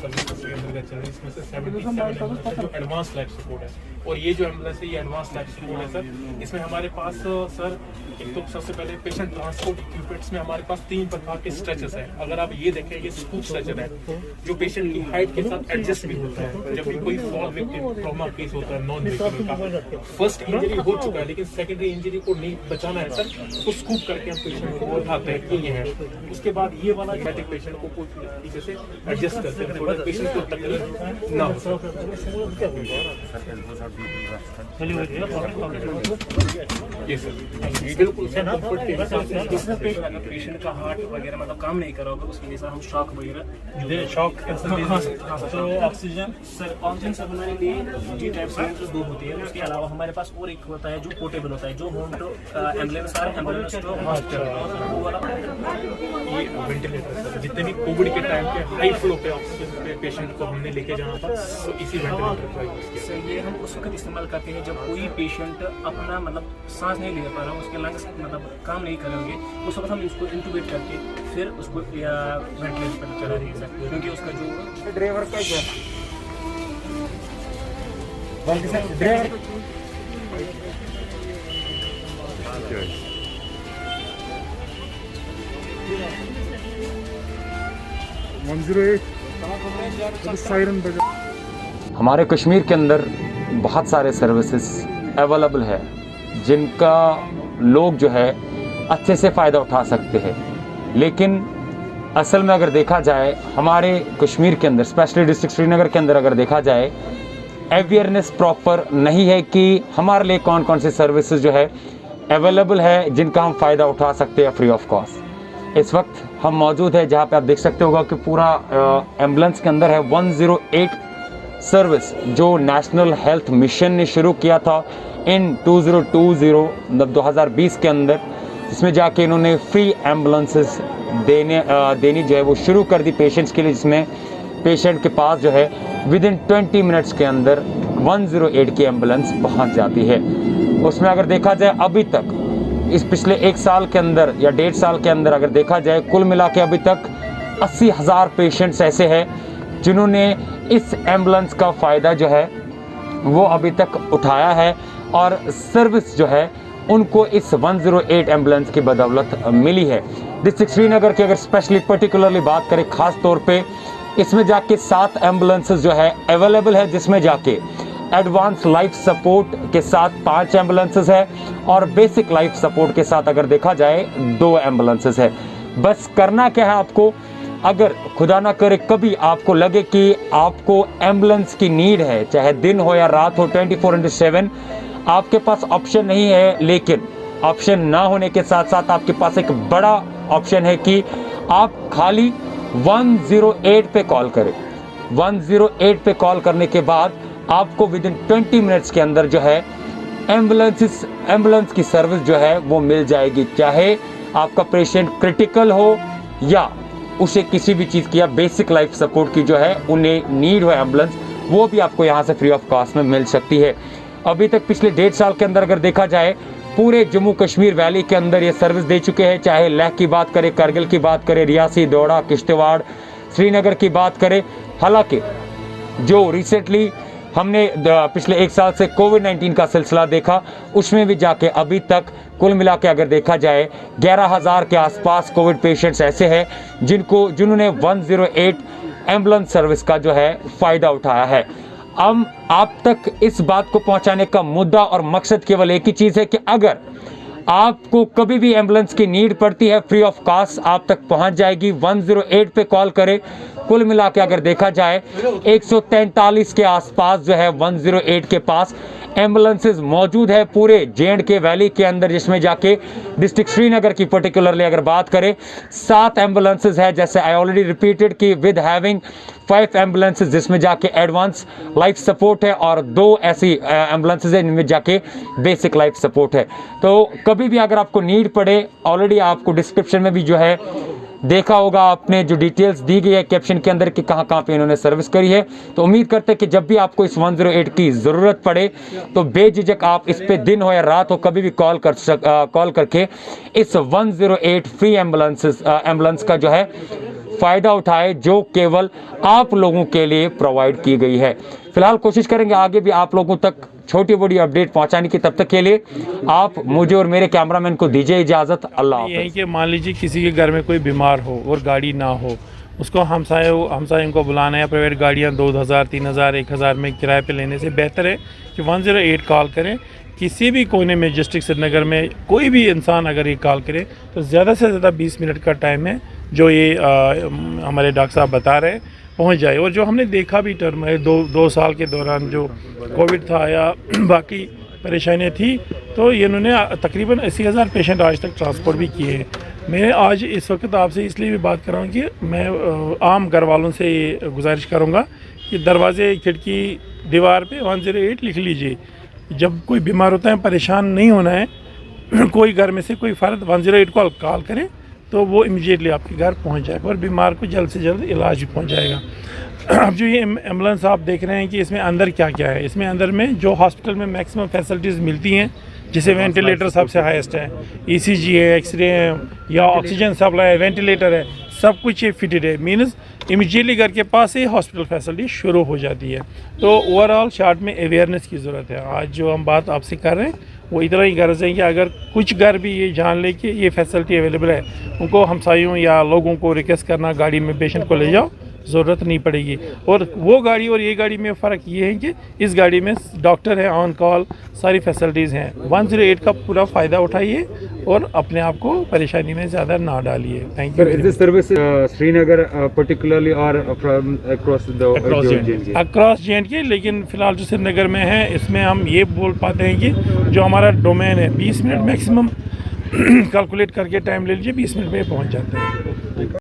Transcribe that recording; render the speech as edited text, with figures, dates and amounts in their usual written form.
Service Srinagar चल रही है, इसमें से 77 एम्बुलेंस है जो एडवांस लाइफ सपोर्ट है। और ये जो एम्बुलेंस है ये एडवांस लाइफ सपोर्ट है सर। इसमें हमारे पास सर एक तो सबसे पहले पेशेंट ट्रांसपोर्ट इक्विपमेंट्स में हमारे पास 3 प्रकार के स्ट्रेचर्स हैं। अगर आप ये देखें, ये स्कूप स्ट्रेचर है जो पेशेंट की हाइट के साथ एडजस्ट भी होता है। जब भी कोई फॉल विक्टिम ट्रॉमा केस होता है, नॉन विक्टिम का फर्स्ट इंजरी हो चुका है लेकिन सेकेंडरी इंजरी को नहीं बचाना है सर, तो स्कूप करके हम पेशेंट को उठाते हैं, ये है। उसके बाद ये वाला पेशेंट को पूरी तरीके से एडजस्ट करते हैं, थोड़ा पेशेंट को तकलीफ ना हो। ये सर बिल्कुल पेशेंट का हार्ट वगैरह मतलब काम नहीं कर रहा होगा, उसके लिए सर हम शॉक वगैरह शॉक तो ऑक्सीजन सर हमारे लिए जी टाइप सिलेंडर्स 2 होती है। उसके अलावा हमारे पास और एक होता है जो पोर्टेबल होता है, जो होम टू एम्बुलेंस टू वो वाला ये वेंटिलेटर सर। जितने भी कोविड के टाइम पे हाई फ्लो पे ऑक्सीजन पे पेशेंट को हमने लेके जाना था, तो इसी वेंटिलेटर का यूज किया। सर ये हम उस वक्त इस्तेमाल करते हैं जब कोई पेशेंट अपना मतलब सांस नहीं ले पा रहा, उसके लंग्स मतलब काम नहीं करेंगे, उस वक्त हम इसको इंटूबेट करके फिर उसको वेंटिलेटर पर चला रही है सर, क्योंकि उसका जो ड्राइवर का क्या ड्राइवर 108 सायरन बजा। हमारे कश्मीर के अंदर बहुत सारे सर्विसेज अवेलेबल है जिनका लोग जो है अच्छे से फ़ायदा उठा सकते हैं, लेकिन असल में अगर देखा जाए हमारे कश्मीर के अंदर स्पेशली डिस्ट्रिक्ट श्रीनगर के अंदर अगर देखा जाए अवेयरनेस प्रॉपर नहीं है कि हमारे लिए कौन कौन सी सर्विसेज जो है अवेलेबल है जिनका हम फ़ायदा उठा सकते हैं फ्री ऑफ कॉस्ट। इस वक्त हम मौजूद है जहाँ पे आप देख सकते होगा कि पूरा एम्बुलेंस के अंदर है 108 सर्विस जो नेशनल हेल्थ मिशन ने शुरू किया था इन 2020 मतलब 2020 के अंदर, जिसमें जाके इन्होंने फ्री एम्बुलेंसेस देनी जो है वो शुरू कर दी पेशेंट्स के लिए, जिसमें पेशेंट के पास जो है विद इन 20 मिनट्स के अंदर 108 की एम्बुलेंस पहुंच जाती है। उसमें अगर देखा जाए अभी तक इस पिछले 1 साल के अंदर या 1.5 साल के अंदर अगर देखा जाए कुल मिला के अभी तक 80,000 पेशेंट्स ऐसे हैं जिन्होंने इस एम्बुलेंस का फ़ायदा जो है वो अभी तक उठाया है, और सर्विस जो है उनको इस 108 एम्बुलेंस की बदौलत मिली है। डिस्ट्रिक्ट श्रीनगर की अगर स्पेशली पर्टिकुलरली बात करें ख़ास तौर पे, इसमें जाके 7 एम्बुलेंसेस जो है अवेलेबल है, जिसमें जाके एडवांस लाइफ सपोर्ट के साथ 5 एम्बुलेंसेस है और बेसिक लाइफ सपोर्ट के साथ अगर देखा जाए 2 एम्बुलेंसेस है। बस करना क्या है आपको, अगर खुदा ना करे कभी आपको लगे कि आपको एम्बुलेंस की नीड है, चाहे दिन हो या रात हो, 24/7 आपके पास ऑप्शन नहीं है, लेकिन ऑप्शन ना होने के साथ साथ आपके पास एक बड़ा ऑप्शन है कि आप खाली 108 पे कॉल करें। 108 पे कॉल करने के बाद आपको विद इन 20 मिनट्स के अंदर जो है एम्बुलेंस की सर्विस जो है वो मिल जाएगी, चाहे आपका पेशेंट क्रिटिकल हो या उसे किसी भी चीज़ की या बेसिक लाइफ सपोर्ट की जो है उन्हें नीड हो एम्बुलेंस, वो भी आपको यहाँ से फ्री ऑफ कॉस्ट में मिल सकती है। अभी तक पिछले 1.5 साल के अंदर अगर देखा जाए पूरे जम्मू कश्मीर वैली के अंदर ये सर्विस दे चुके हैं, चाहे लेह की बात करें, करगिल की बात करें, रियासी, दोड़ा, किश्तवाड़, श्रीनगर की बात करें। हालांकि जो रिसेंटली हमने पिछले 1 साल से कोविड-19 का सिलसिला देखा, उसमें भी जाके अभी तक कुल मिला के अगर देखा जाए 11,000 के आसपास कोविड पेशेंट्स ऐसे हैं जिन्होंने 108 एम्बुलेंस सर्विस का जो है फ़ायदा उठाया है। अब आप तक इस बात को पहुंचाने का मुद्दा और मकसद केवल एक ही चीज़ है कि अगर आपको कभी भी एम्बुलेंस की नीड पड़ती है फ्री ऑफ कॉस्ट आप तक पहुंच जाएगी। 108 पे कॉल करें। कुल मिला के अगर देखा जाए 143 के आसपास जो है 108 के पास एम्बुलेंसेस मौजूद है पूरे J&K वैली के अंदर, जिसमें जाके डिस्ट्रिक्ट श्रीनगर की पर्टिकुलरली अगर बात करें 7 एम्बुलेंसेस है, जैसे आई ऑलरेडी रिपीटेड कि विद हैविंग 5 एम्बुलेंसेस जिसमें जाके एडवांस लाइफ सपोर्ट है और 2 ऐसी एम्बुलेंसेस है जिनमें जाके बेसिक लाइफ सपोर्ट है। तो कभी भी अगर आपको नीड पड़े, ऑलरेडी आपको डिस्क्रिप्शन में भी जो है देखा होगा आपने जो डिटेल्स दी गई है कैप्शन के अंदर कि कहाँ कहाँ पे इन्होंने सर्विस करी है। तो उम्मीद करते हैं कि जब भी आपको इस 108 की ज़रूरत पड़े तो बेझिझक आप इस पे दिन हो या रात हो कभी भी कॉल करके इस 108 फ्री एम्बुलेंस का जो है फ़ायदा उठाए जो केवल आप लोगों के लिए प्रोवाइड की गई है। फिलहाल कोशिश करेंगे आगे भी आप लोगों तक छोटी बड़ी अपडेट पहुंचाने की। तब तक के लिए आप मुझे और मेरे कैमरामैन को दीजिए इजाज़त। अल्लाह हाफ़िज़। यही कि मान लीजिए किसी के घर में कोई बीमार हो और गाड़ी ना हो, उसको हमसायों को बुलाना है। प्राइवेट गाड़ियाँ 2000, 3000, 1000 में किराए पे लेने से बेहतर है कि 108 कॉल करें। किसी भी कोने में डिस्ट्रिक्ट श्रीनगर में कोई भी इंसान अगर ये कॉल करे तो ज़्यादा से ज़्यादा 20 मिनट का टाइम है जो ये हमारे डॉक्टर साहब बता रहे हैं, पहुंच जाए। और जो हमने देखा भी टर्म है 2 साल के दौरान जो कोविड था या बाकी परेशानियाँ थी, तो इन्होंने तकरीबन 80,000 पेशेंट आज तक ट्रांसपोर्ट भी किए हैं। मैं आज इस वक्त आपसे इसलिए भी बात कर रहा हूँ कि मैं आम घर वालों से ये गुजारिश करूँगा कि दरवाजे, खिड़की, दीवार पे 108 लिख लीजिए। जब कोई बीमार होता है, परेशान नहीं होना है, कोई घर में से कोई फ़र्द 108 को कॉल करे तो वो इमीडिएटली आपके घर पहुंच जाएगा और बीमार को जल्द से जल्द इलाज भी पहुंच जाएगा। अब जो ये एम्बुलेंस आप देख रहे हैं कि इसमें अंदर क्या क्या है, इसमें अंदर में जो हॉस्पिटल में मैक्सिमम फैसिलिटीज़ मिलती हैं, जैसे वेंटिलेटर सबसे हाईएस्ट है, ECG है, एक्सरे है या ऑक्सीजन सप्लाई है, वेंटिलेटर है, सब कुछ ये फिटेड है। मीन्स इमीडिएटली घर के पास ही हॉस्पिटल फैसिलिटी शुरू हो जाती है। तो ओवरऑल शॉर्ट में अवेयरनेस की ज़रूरत है। आज जो हम बात आपसे कर रहे हैं वो इतना ही गर्ज है कि अगर कुछ घर भी ये जान ले कि ये फैसिलिटी अवेलेबल है, उनको हमसायों या लोगों को रिक्वेस्ट करना गाड़ी में पेशेंट को ले जाओ, ज़रूरत नहीं पड़ेगी। और वो गाड़ी और ये गाड़ी में फ़र्क ये है कि इस गाड़ी में डॉक्टर है ऑन कॉल, सारी फैसिलिटीज़ हैं। 108 का पूरा फ़ायदा उठाइए और अपने आप को परेशानी में ज़्यादा ना डालिए। Thank you. Is this service Srinagar particularly or from across J&K, लेकिन फ़िलहाल जो श्रीनगर में है इसमें हम ये बोल पाते हैं कि जो हमारा डोमेन है 20 मिनट मैक्सिमम कैलकुलेट करके टाइम ले लीजिए, 20 मिनट में पहुँच जाते हैं।